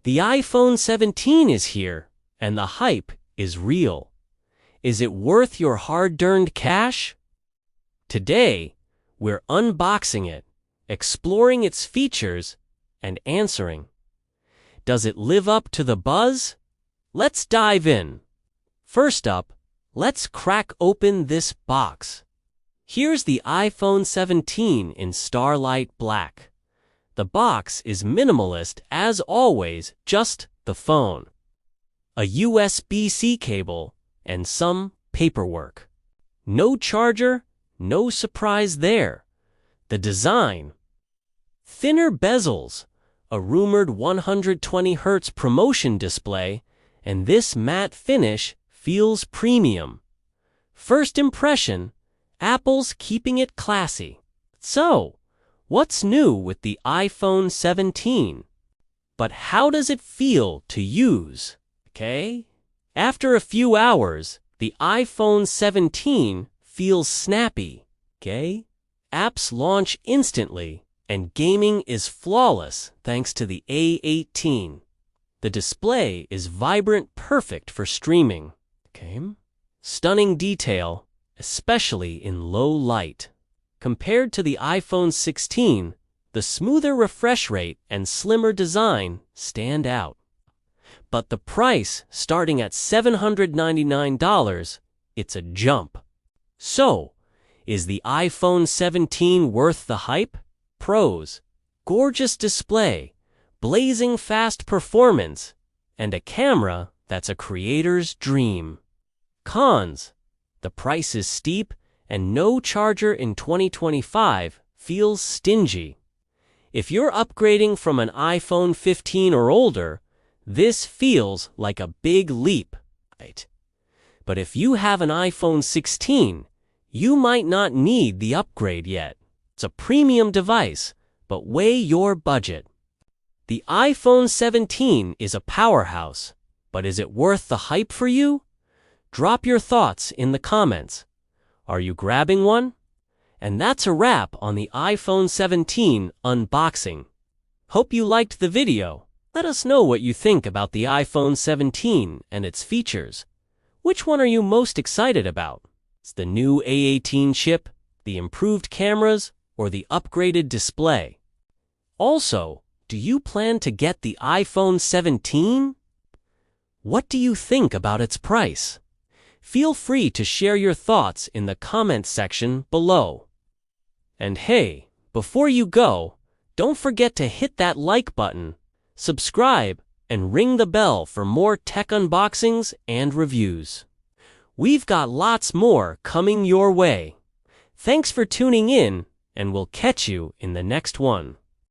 The iPhone 17 is here, and the hype is real. Is it worth your hard-earned cash? Today, we're unboxing it, exploring its features, and answering, does it live up to the buzz? Let's dive in. First up, let's crack open this box. Here's the iPhone 17 in Starlight Black. The box is minimalist as always, just the phone, a USB-C cable, and some paperwork. No charger, no surprise there. The design: thinner bezels, a rumored 120Hz promotion display, and this matte finish feels premium. First impression, Apple's keeping it classy. So, what's new with the iPhone 17? But how does it feel to use? Okay? After a few hours, the iPhone 17 feels snappy. Okay? Apps launch instantly, and gaming is flawless thanks to the A18. The display is vibrant, perfect for streaming. Okay? Stunning detail, especially in low light. Compared to the iPhone 16, the smoother refresh rate and slimmer design stand out. But the price, starting at $799, it's a jump. So, is the iPhone 17 worth the hype? Pros: gorgeous display, blazing fast performance, and a camera that's a creator's dream. Cons: the price is steep, and no charger in 2025 feels stingy. If you're upgrading from an iPhone 15 or older, this feels like a big leap, right? But if you have an iPhone 16, you might not need the upgrade yet. It's a premium device, but weigh your budget. The iPhone 17 is a powerhouse, but is it worth the hype for you? Drop your thoughts in the comments. Are you grabbing one? And that's a wrap on the iPhone 17 unboxing. Hope you liked the video. Let us know what you think about the iPhone 17 and its features. Which one are you most excited about? It's the new A18 chip, the improved cameras, or the upgraded display? Also, do you plan to get the iPhone 17? What do you think about its price? Feel free to share your thoughts in the comments section below. And hey, before you go, don't forget to hit that like button, subscribe, and ring the bell for more tech unboxings and reviews. We've got lots more coming your way. Thanks for tuning in, and we'll catch you in the next one.